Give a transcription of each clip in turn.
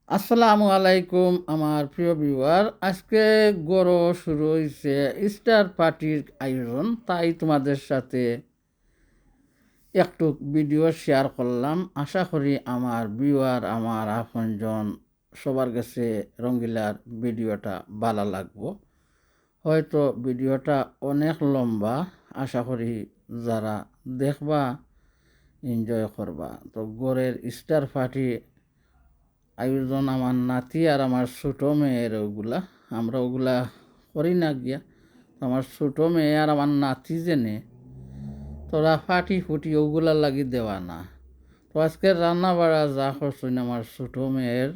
আসসালামু আলাইকুম আমার প্রিয় ভিউয়ার। আজকে গড় শুরু হয়েছে স্টার পার্টির আয়োজন, তাই তোমাদের সাথে একটু ভিডিও শেয়ার করলাম। আশা করি আমার ভিউয়ার, আমার আপনজন সবার কাছে রঙ্গিলার ভিডিওটা ভালো লাগবো। হয়তো ভিডিওটা অনেক লম্বা, আশা করি যারা দেখবা এনজয় করবা। তো গড়ের স্টার পার্টি আয়োজন আমার নাতি আর আমার ছোটো মেয়ের ওগুলা, আমরা ওগুলা করি না গিয়া। আমার ছোটো মেয়ে আর আমার নাতি জেনে তোরা ফাটি ফুটি ওগুলা লাগি দেওয়া না। তো আজকের রান্না বাড়া যা করছেন আমার ছোটো মেয়ের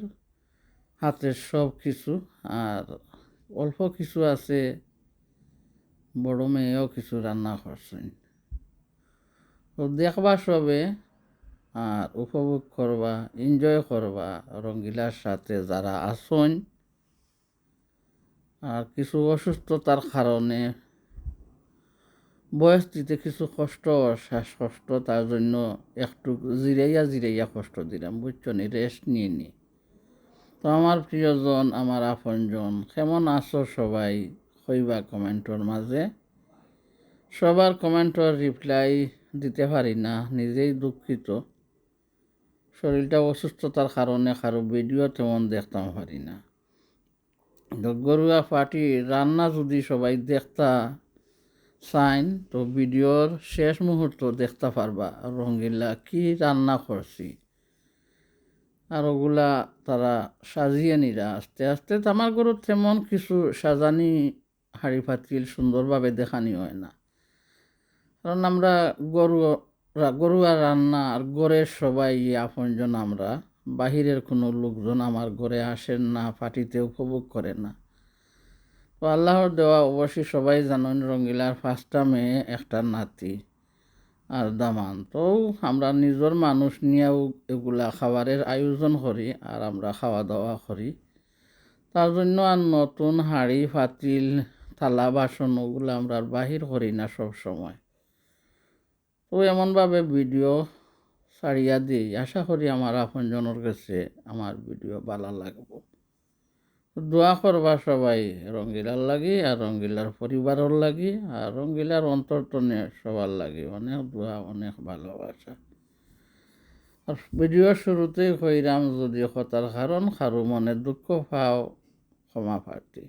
হাতের সব কিছু, আর অল্প কিছু আছে বড় মেয়েও কিছু রান্না করছেন। তো দেখবা সবে আর উপভোগ করবা, এনজয় করবা রঙ্গিলার সাথে যারা আসন। আর কিছু অসুস্থতার কারণে বয়স দিতে কিছু কষ্ট, শ্বাসকষ্ট, তার জন্য একটু জিরাইয়া কষ্ট দিলাম, বুঝছো নি, রেস্ট নিয়ে নি। তো আমার প্রিয়জন, আমার আপনজন, কেমন আছো সবাই কইবা কমেন্টর মাঝে। সবার কমেন্টর রিপ্লাই দিতে পারি না, নিজেই দুঃখিত। শরীরটা অসুস্থতার কারণে কারো ভিডিও তেমন দেখতাম পারি না। গরুয়া পাটি রান্না যদি সবাই দেখতা চাইন তো ভিডিওর শেষ মুহূর্ত দেখতে পারবা রঙ্গিলা কি রান্না করছি। আর ওগুলা তারা সাজিয়ে নিরা আস্তে আস্তে। আমার গরু তেমন কিছু সাজানি হাড়ি পাতিল সুন্দরভাবে দেখানি হয় না, কারণ আমরা গরুয়া রান্না আর গড়ের সবাই আপনজন। আমরা বাহিরের কোনো লোকজন আমার ঘরে আসেন না, পার্টিতে উপভোগ করে না। তো আল্লাহর দেওয়া অবশ্যই সবাই জানেন রঙ্গিলার 5টা মেয়ে, একটা নাতি আর দামান। তো আমরা নিজের মানুষ নিয়েও এগুলা খাবারের আয়োজন করি আর আমরা খাওয়া দাওয়া করি। তার জন্য আর নতুন হাঁড়ি পাতিল থালা বাসন ওগুলো আমরা আর বাহির করি না সব সময়। তো এমনভাবে ভিডিও ছাড়িয়া দিই, আশা করি আমার আপনজনের কাছে আমার ভিডিও ভালো লাগবো। দোয়া করবা সবাই রঙ্গিলার লাগি আর রঙ্গিলার পরিবারের লাগি আর রঙ্গিলার অন্তর্তনে সবার লাগি। অনেক দোয়া, অনেক ভালোবাসা। আর ভিডিও শুরুতেই কইরাম যদি কথার কারণ কারো মনে দুঃখ পাও ক্ষমা প্রার্থী।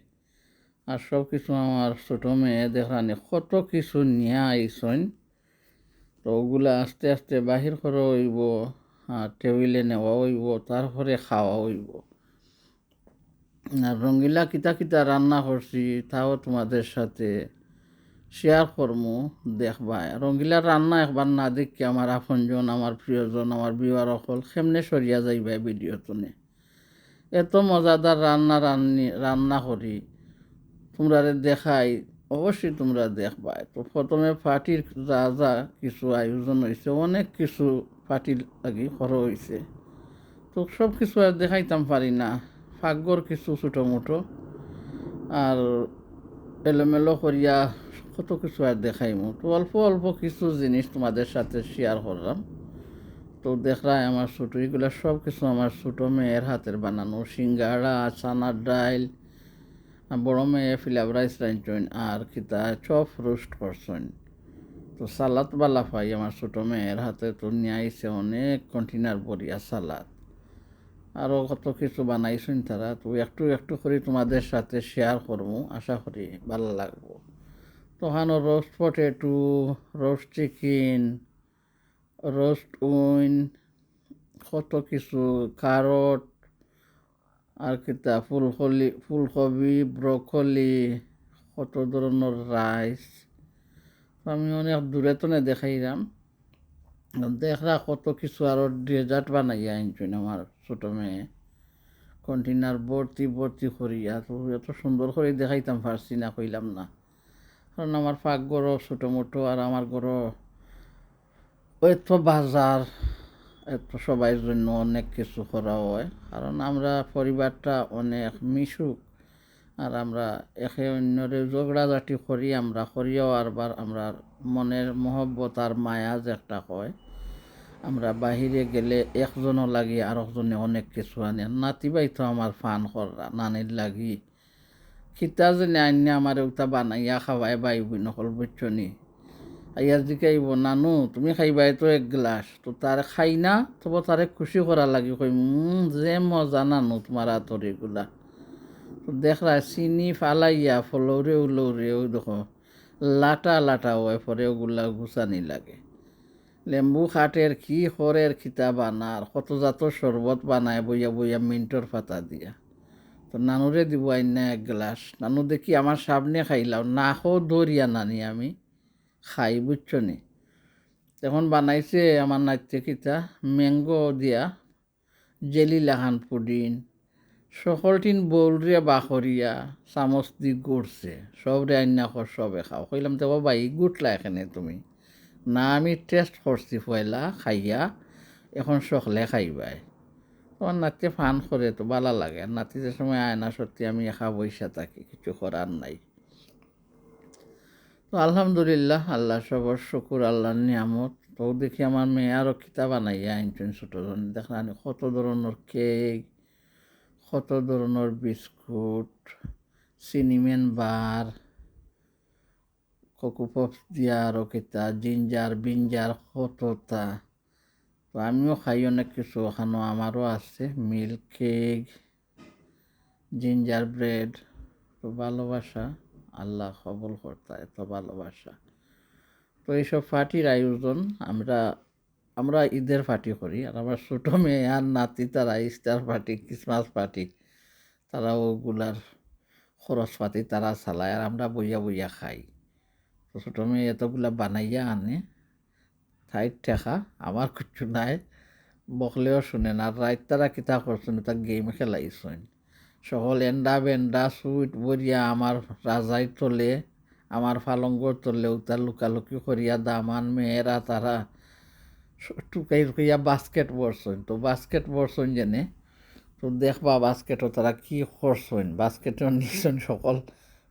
আর সব কিছু আমার ছোটো মেয়ে দেখানি কত কিছু নিয়ে আইসন। তো ওগুলা আস্তে আস্তে বাহির করা হইব, আর টেবিলে নেওয়া হইব, তারপরে খাওয়া হইব। আর রঙ্গিলা কিতা কিতা রান্না করছি তাও তোমাদের সাথে শেয়ার করমু, দেখবা। রঙ্গিলার রান্না একবার না দেখি আমার আপনজন, আমার প্রিয়জন, আমার বিবার অকল কেমনে সরিয়া যাইবা ভিডিওতনে। এত মজাদার রান্না করি তোমরা দেখাই, অবশ্যই তোমরা দেখবা। তো প্রথমে পার্টির যা যা কিছু আয়োজন হয়েছে, অনেক কিছু পার্টির লাগি করা হয়েছে। তো সব কিছু আর দেখাইতাম পারি না, ফাগর কিছু ছোটো মোটো আর এলোমেলো করিয়া কত কিছু আর দেখাইমু। তো অল্প অল্প কিছু জিনিস তোমাদের সাথে শেয়ার করলাম। তো দেখলাই আমার ছোটো এগুলো সব কিছু আমার ছোটো মেয়ের হাতের বানানো, সিঙ্গাড়া, চানার ডাইল, বড় মেয়ে ফিলাপ রাইস রাঁধছেন আর কিতা চপ রোস্ট করছেন। তো সালাদ বালা পাই আমার ছোটো মেয়ের হাতে, তো নিয়ে আইসে অনেক কন্টেনার ভরিয়া সালাদ। আরও কত কিছু বানাইছেন তারা। তো একটু একটু করে তোমাদের সাথে শেয়ার করবো, আশা করি ভালো লাগবো। তখন roast potato, roast chicken, roast win, কত কিছু, কারট আর কিতা ফুলকপি, ব্রকলি, কত ধরনের রাইস। আমি অনেক দূরে তনে দেখাইলাম। দেখরা কত কিছু আরও ডেজার্ট বানাইয়া আনছেন আমার ছোটো মেয়ে, কন্টেনার ভর্তি ভর্তি করিয়া। তো এত সুন্দর করে দেখাইতাম পারছি না, কইলাম না, কারণ আমার পাকঘরও ছোটো মোটো আর আমার ঘরও এত বাজার, এত সবাই জন্য অনেক কিছু করা হয়। কারণ আমরা পরিবারটা অনেক মিশুক আর আমরা একে অন্যরে ঝগড়াঝাটি করি, আমরা করিয়াও আরবার আমরা মনের মহব্বত আর মায়া যে একটা হয়, আমরা বাহিরে গেলে একজনও লাগি আর একজনে অনেক কিছু আনে। নাতি ভাই তো আমার ফান করা নানির লাগি খিতা যেনে আইনে আমার ওটা বানাইয়া খাওয়াই বাই বই নকল বুঝছনি। আইয়া জিকাইব নানু তুমি খাইবাই তো এক গ্লাস, তো তার খাই না তবু তারে খুশি করা লাগি কই যে মজা নানু তোমার আতর এগুলা। তো দেখরা চিনি ফালাইয়া ফলৌরে উলৌরে ওই দেখো লাটা লাটা হয় পরে ওগুলা গুছানি লাগে। লেম্বু খাটের কি খরের খিতা বানার কত জাত শরবত বানায় বইয়া বইয়া মিন্টর পাতা দিয়া। তো নানুরে দিব আইনা এক গ্লাস, নানু দেখি আমার সামনে খাইলাম না খো দৌড়িয়া নানি আমি খাই বুঝছো নি। এখন বানাইছে আমার নাইতে কিতা ম্যাঙ্গো দিয়া জেলি লাহান পুডিং সকলটিন বৌলরে বাখরিয়া চামচ দি গুড়ছে সবরে আইনা খর সবে খাও। কইলাম তো বাবা ই গুটলা এখানে তুমি না, আমি টেস্ট করছি পয়লা খাইয়া এখন সকলে খাইবাই। তোমার নাতি ফান করে তো ভালো লাগে, নাতি যে সময় আয়না সত্যি আমি একা বৈশা থাকি কিছু করার নাই। তো আলহামদুলিল্লাহ আল্লাহ সবর শুকুর আল্লাহর নিয়ামত। তো দেখি আমার মেয়ে আরও কিতাব বানাইয়া আনছেন ছোটজন দেখলাম কত ধরনের কেক, কত ধরনের বিস্কুট, সিনিমেন বার, কোকো পপস দিয়া আরও কিতা জিঞ্জার বিঞ্জার কতটা। তো আমিও খাই অনেক কিছু, ওখানেও আমারও আছে মিল্ক কেক, জিঞ্জার ব্রেড। তো ভালোবাসা আল্লাহ কবুল করতা এত ভালোবাসা। তো এইসব পার্টির আয়োজন আমরা ঈদের পার্টি করি, আর আমার ছোটো মেয়ে আর নাতি তারা ইস্টার পার্টি ক্রিসমাস পার্টি তারা ওগুলার খরচপাতি তারা চালায় আর আমরা বইয়া বইয়া খাই। তো ছোটো মেয়ে এতগুলা বানাইয়া আনে ঠাইট ঠেকা আমার কিছু নাই, বকলেও শুনেন। আর রাত তারা কিতা করছেন তা গেম খেলাইছেন সকল এন্ডা বেন্ডা সুইট বরিয়া আমার রাজাই তোলে আমার ফালঙ্গর তোলে উতার লুকালুকি করিয়া দামান মেয়েরা তারা টুকাই টুকাইয়া বাস্কেট বসছেন। তো বাস্কেট বসছেন জেনে তো দেখবা বাস্কেটও তারা কি করছেন, বাস্কেটও নিছেন সকল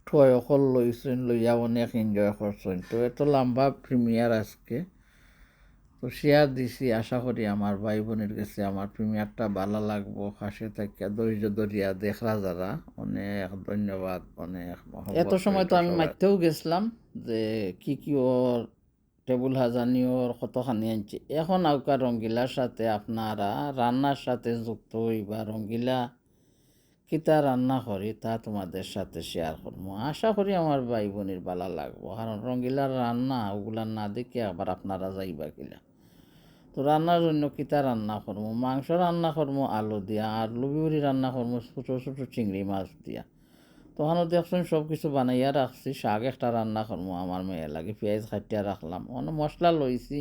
ঠয় অকল লইছেন লইয়া অনেক এনজয় করছেন। তো এত লম্বা প্রিমিয়ার আজকে তো শেয়ার দিছি, আশা করি আমার ভাই বোনের কাছে আমার প্রিমিয়ারটা ভালো লাগবো। পাশে থাকিয়া ধৈর্য ধরিয়া দেখরা যারা অনেক ধন্যবাদ, অনেক এত সময় তো আমি মাইতেও গেছিলাম যে কি ওর টেবুল হাজানি ওর কতখানি আনছি। এখন আউকা রঙ্গিলার সাথে আপনারা রান্নার সাথে যুক্ত হইবা, রঙ্গিলা কিতা রান্না করি তা তোমাদের সাথে শেয়ার করবো। আশা করি আমার ভাই বোনের ভালো লাগবো, কারণ রঙ্গিলার রান্না ওগুলা না দেখে আবার আপনারা যাইবা কিলা। তো রান্নার জন্য কিতা রান্না করবো, মাংস রান্না করবো আলু দিয়া, আর লুবিউরি রান্না করবো ছোটো ছোটো চিংড়ি মাছ দিয়া। তখনও দেখছেন সব কিছু বানাইয়া রাখছি। শাক একটা রান্না করবো আমার মেয়ে লাগে, পেঁয়াজ কাটিয়া রাখলাম, অনেক মশলা লইছি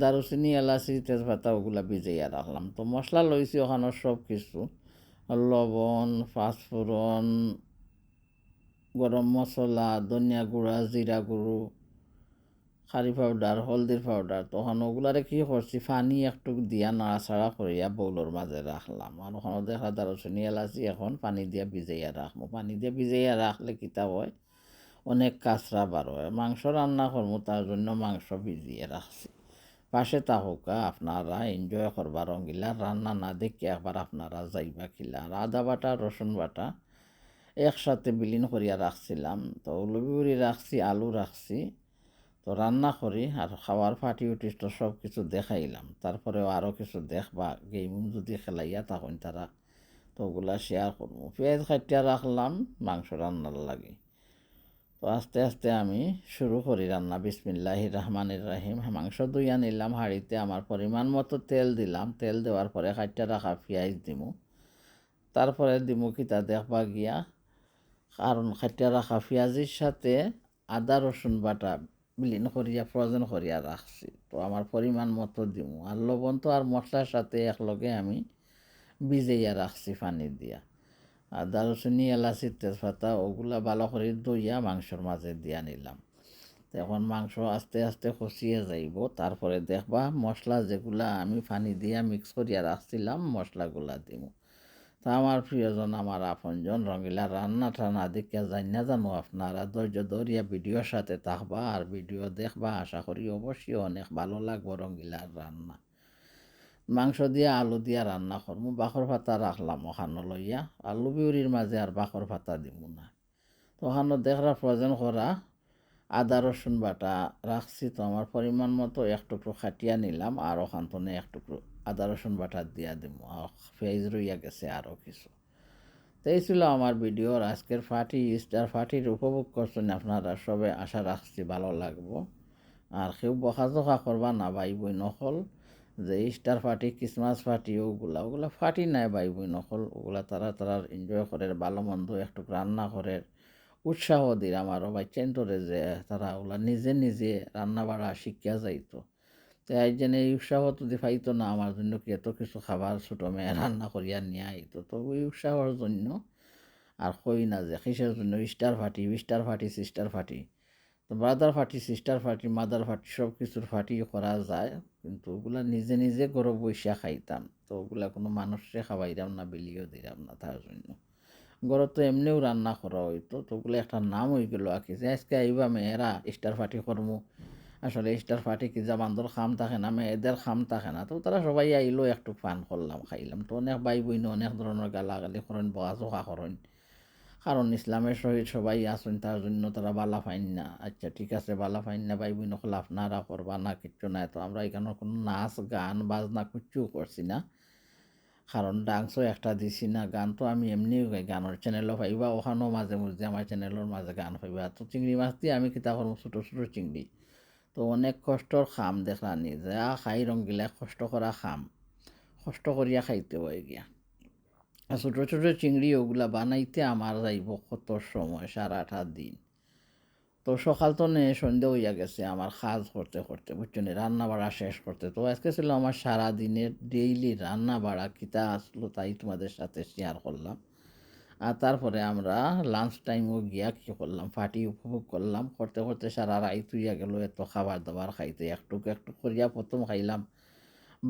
দারুচিনি এলাচি তেজপাতা ওগুলা ভিজাইয়া রাখলাম। তো মশলা লইছি ওখানে সব কিছু লবণ, পাঁচফোড়ন, গরম মশলা, ধনিয়া গুঁড়া, জিরা গুঁড়ো, খারি পাউডার, হলদির পাউডার। তখন ওগুলারে কী করছি পানি একটু দিয়া নাড়াচাড়া করিয়া বউলোর মাঝে রাখলাম। আর ওখানে দেখা দারুচিনি এলাচি এখন পানি দিয়া ভিজাইয়া রাখবো। পানি দিয়া ভিজাইয়া রাখলে কিতা হয় অনেক কাঁচরা বার হয়। মাংস রান্না করবো তার জন্য মাংস ভিজিয়ে রাখছি। পাশে তাহকা আপনারা এনজয় করবা রঙ্গিলা রান্না না দেখে একবার আপনারা যাইবা কিলা। আর আদা বাটা রসুন বাটা একসাথে বিলীন করিয়া রাখছিলাম। তো উলুবিউরি রাখছি, আলু রাখছি। তো রান্না করি আর খাওয়ার ফাটি উঠিস তো সব কিছু দেখাইলাম। তারপরেও আরও কিছু দেখবা গেম যদি খেলাইয়া তখন তারা তো ওগুলা শেয়ার করবো। পেঁয়াজ কাটিয়া রাখলাম মাংস রান্নার লাগে। তো আস্তে আস্তে আমি শুরু করি রান্না। বিসমিল্লাহির রহমানির রহিম। মাংস ধুইয়া নিলাম হাঁড়িতে, আমার পরিমাণ মতো তেল দিলাম। তেল দেওয়ার পরে কাটিয়া রাখা পেঁয়াজ দিমু, তারপরে দিমু কিতা দেখবা গিয়া কারণ কাটিয়া রাখা পেঁয়াজের সাথে আদা রসুন বাটা বিলীন করিয়া ফ্রোজেন করিয়া রাখছি। তো আমার পরিমাণ মতো দিমু। আর লবণ তো আর মশলার সাথে একলগে আমি ভিজাইয়া রাখছি পানি দিয়া। আর দারুচিনি এলাচি তেজপাতা ওগুলা ভালো করে ধুইয়া মাংসর মাঝে দিয়া নিলাম। তো এখন মাংস আস্তে আস্তে কষিয়ে যাইব। তারপরে দেখবা মশলা যেগুলা আমি পানি দিয়া মিক্স করিয়া রাখছিলাম মশলাগুলা দিব। তা আমার প্রিয়জন আমার আপনজন রঙ্গিলা রান্নাটা না দেখিয়া যাই না জানো আপনারা ধৈর্য ধরিয়া ভিডিওর সাথে থাকবা আর ভিডিও দেখবা। আশা করি অবশ্যই অনেক ভালো লাগবো রঙ্গিলার রান্না। মাংস দিয়া আলু দিয়া রান্না করমু, বাখর পাতা রাখলাম ওখানো লইয়া, আলু বিউরির মাঝে আর বাখর পাতা দিব না। তো ওখানো দেখরা ফ্রোজেন করা আদা রসুন বাটা রাখছি। তো আমার পরিমাণ মতো এক টুকরো খাটিয়া নিলাম, আর ওখান থেকে এক টুকরো আদা রসুন বাটা দিয়া দিব, আর পেঁয়াজ রইয়া গেছে আরও কিছু। তো এই ছিল আমার ভিডিওর আজকের ফাটি স্টার ফাটির উপভোগ করছেন আপনারা সবে, আশা রাখছি ভালো লাগবো। আর কেউ বকাঝকা করবা না ভাই বই নকল, যে স্টার পার্টি ক্রিসমাস পার্টি ওগুলা ফাটি নাই ভাই বই নকল, ওগুলা তারা এনজয় করে, ভালো মন্দ একটু রান্না করে উৎসাহ দিই আমারও বাচ্চান তোরে, যে তারা ওগুলা নিজে নিজে রান্না বাড়া শিখিয়া যাইতো। তো এই জন্য এই উৎসাহ যদি পাইতো না আমার জন্য কি এত কিছু খাবার ছোটো মেয়ে রান্না করিয়া নিয়ে আইতো। তো ওই উৎসাহর জন্য আর কই না যে কিসের জন্য স্টার ফাটি সিস্টার ফাটি। তো ব্রাদার ফাটি সিস্টার ফাটি মাদার ফাটি সব কিছুর ফাটি করা যায়, কিন্তু ওগুলা নিজে নিজে গরু বৈশা খাইতাম। তো ওগুলা কোনো মানুষে খাওয়াইতাম না, বিলিও দিলাম না। তার জন্য গরু তো এমনিও রান্না করা হইতো। তো ওগুলো একটা নাম হয়ে গেলো আর কি, যে আজকে আইবা মেয়েরা স্টার ফাটি করমু। আসলে স্টার ফাটি কি যা বান্ধর খাম থাকে না, মেয়েদের খাম থাকে না। তো তারা সবাই আইলো, একটু পান করলাম, খাইলাম। তো অনেক ভাই বইন অনেক ধরনের গালাগালি করেন, বকাঝকা করেন, কারণ ইসলামের সহিত সবাই আসেন, তার জন্য তারা বালা ফাইন না। আচ্ছা ঠিক আছে, বালা ফাইন না ভাই বোন হল আপনারা করবা না, কিচ্ছু নাই। তো আমরা এখানে কোনো নাচ গান বাজনা কিচ্ছু করছি না, কারণ ডান্সও একটা দিছি না। গান তো আমি এমনিও গাই, গানের চ্যানেলও পাইবা, ওখানেও মাঝে মধ্যে আমার চ্যানেলের মাঝে গান পাইবা। তো চিংড়ি মাছ দিয়ে আমি কিতা করবো, ছোটো ছোটো চিংড়ি। তো অনেক কষ্টর খাম দেখলানি, যে খাই রঙিলা কষ্ট করা খাম, কষ্ট করিয়া খাইতে হয় গিয়া। আর ছোটো ছোটো চিংড়ি ওগুলা বানাইতে আমার যাইব কত সময়, সারাটা দিন। তো সকাল তো নে সন্ধ্যা হইয়া গেছে আমার কাজ করতে করতে, বুঝছো নি, রান্না বাড়া শেষ করতে। তো আজকে ছিল আমার সারাদিনের ডেইলি রান্না বাড়া কিতা আসলো তাই তোমাদের সাথে শেয়ার করলাম। আর তারপরে আমরা লাঞ্চ টাইমও গিয়া কী করলাম, পার্টি উপভোগ করলাম। করতে করতে সারা রাইত হইয়া গেল এত খাবার দাবার খাইতে। একটু একটু করিয়া প্রথম খাইলাম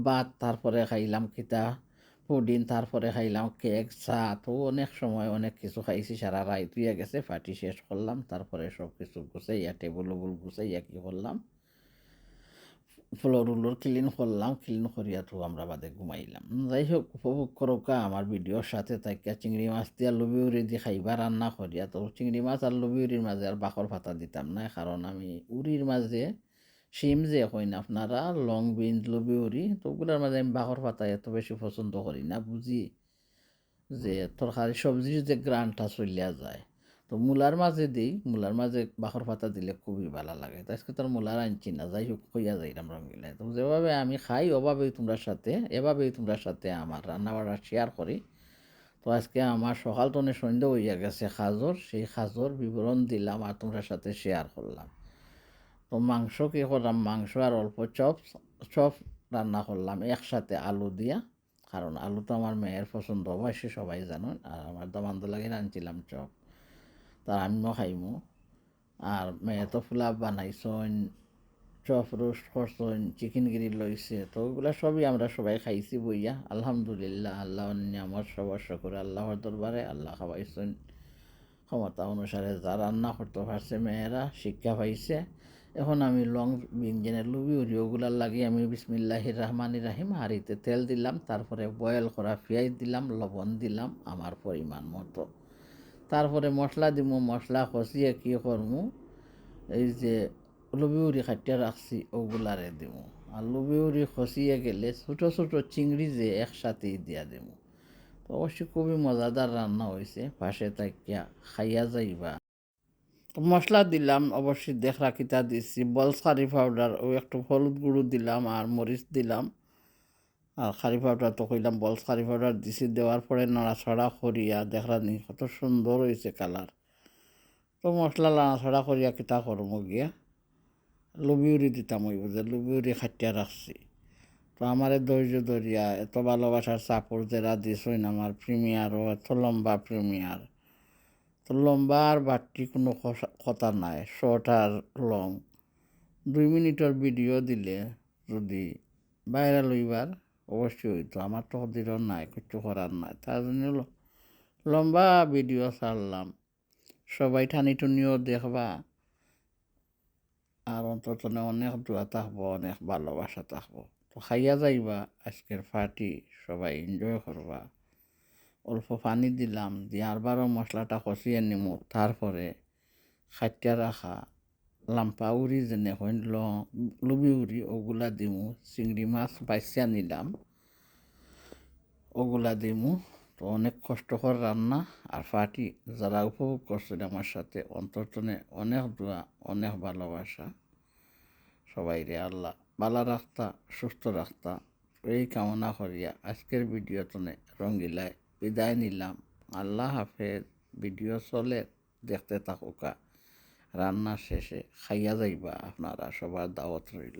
ভাত, তারপরে খাইলাম কিতা পুডিং, তারপরে খাইলাম কেক চা। তো অনেক সময় অনেক কিছু খাইছি, সারা রাত হইয়া গেছে। পার্টি শেষ করলাম, তারপরে সব কিছু গুছাইয়া টেবুল উবুল গুছাইয়া কী করলাম, ফ্লোর উলোর ক্লিন করলাম। ক্লিন করিয়া তো আমরা বাদে ঘুমাইলাম। যাই হোক, উপভোগ করোকা আমার ভিডিওর সাথে থাকিয়া। চিংড়ি মাছ দিয়ে লবি উড়ি দিয়ে খাইবা রান্না করিয়া। তো চিংড়ি মাছ আর লবি উড়ির মাঝে আর বাকর পাতা দিতাম না, কারণ আমি উড়ির মাঝে শিম যে কইন আপনারা, লং বিনস লবি উড়ি, তো ওগুলোর মাঝে আমি বাকর পাতা এত বেশি পছন্দ করি না। বুঝি যে তরকারি সবজির যে গ্রানটা চলিয়া যায়। তো মূলার মাঝে দিই, মূলার মাঝে বাখর পাতা দিলে খুবই ভালো লাগে। তো আজকে তোর মূলার আনছি না, যাই হোক হইয়া যাইলাম রঙিলায়। তো যেভাবে আমি খাই এভাবেই তোমরা সাথে আমার রান্নাবাড়া শেয়ার করি। তো আজকে আমার সকাল টনে সন্ধ্যা হইয়া গেছে খাজর, সেই খাজর বিবরণ দিলাম আর তোমরা সাথে শেয়ার করলাম। তো মাংস কী করলাম, মাংস আর অল্প চপ চপ রান্না করলাম একসাথে আলু দিয়া, কারণ আলু তো আমার মেয়ের পছন্দ অবশ্যই সবাই জানো। আর আমার দমান্দ লাগে রাঁধছিলাম চপ, তার আমিও খাইমু। আর মেয়ে তো ফুলাপ বানাইছন, চপ রোস্ট করছন, চিকেন গ্রিল লইছে। তো ওগুলো সবই আমরা সবাই খাইছি বইয়া, আলহামদুলিল্লাহ। আল্লাহর নিয়ামত সবার করে আল্লাহর দরবারে, আল্লাহ খাওয়াইছেন ক্ষমতা অনুসারে। যা রান্না করতে পারছে মেয়েরা, শিক্ষা পাইছে। এখন আমি লং বিঞ্জনের লুবি উড়ি ওগুলার লাগে আমি বিসমিল্লাহির রহমানির রাহিম হাঁড়িতে তেল দিলাম, তারপরে বয়েল করা পেঁয়াজ দিলাম, লবণ দিলাম আমার পরিমাণ মতো। তারপরে মশলা দিব, মশলা কষিয়ে কী করমু, এই যে লুবি উড়ি খাটিয়া রাখছি ওগুলারে দিব। আর লুবি উড়ি খসিয়ে গেলে ছোটো ছোটো চিংড়ি যে একসাথেই দিয়া দেবো। তো অবশ্যই খুবই মজাদার রান্না হয়েছে, পাশে তাকিয়া খাইয়া যাইবা। মশলা দিলাম অবশ্যই দেখরা কিতা দিচ্ছি, বলস কারি পাউডার ও একটু হলুদ গুঁড়ো দিলাম আর মরিচ দিলাম। আর কারি পাউডার তো কইলাম, বলস কারি পাউডার দিছি। দেওয়ার পরে নাড়াছড়া করিয়া দেখরা নি কত সুন্দর হয়েছে কালার। তো মশলা নাড়াছড়া করিয়া কিতা করবো গিয়া লবি উড়ি দিতাম, ওই বুঝে লবি উড়ি খাটিয়া রাখছি। তো আমার ধৈর্য ধরিয়া এত ভালোবাসার সাপোর্ট যারা দিছইন আমার প্রিমিয়ারও এত লম্বা প্রিমিয়ার। তো লম্বা আর বাড়তি কোনো কথা নাই, শর্ট আর লং 2 মিনিটের ভিডিও দিলে যদি ভাইরাল হইবার অবশ্যই হইতো। আমার তো ওদেরও নাই, কিছু করার নাই, তার জন্য লম্বা ভিডিও ছাড়লাম। সবাই ঠানি টুনিও দেখবা, আর অন্তত অনেক দোয়া থাকবো, অনেক ভালোবাসা থাকবো। তো তো খাইয়া যাইবা আজকের পার্টি, সবাই এনজয় করবা। অল্প পানি দিলাম, দিয়ে আরবারও মশলাটা কষিয়ে নিমু। তারপরে খাইটা রাখা লাম্পা উড়ি যেনে হইন লুবি উড়ি ওগুলা দিমু, চিংড়ি মাছ বাইসিয়া নিলাম ওগুলা দিমু। তো অনেক কষ্টকর রান্না। আর পার্টি যারা উপভোগ করছেন আমার সাথে, অন্তর্জনে অনেক দোয়া, অনেক ভালোবাসা। সবাই রে আল্লাহ ভালো রাখতা, সুস্থ রাখতা, এই কামনা করিয়া আজকের ভিডিওতনে রঙ্গিলায় বিদায় নিলাম। আল্লাহ হাফেজ। ভিডিও চলে, দেখতে থাকুকা। রান্না শেষে খাইয়া যাইবা, আপনারা সবার দাওয়াত রইল।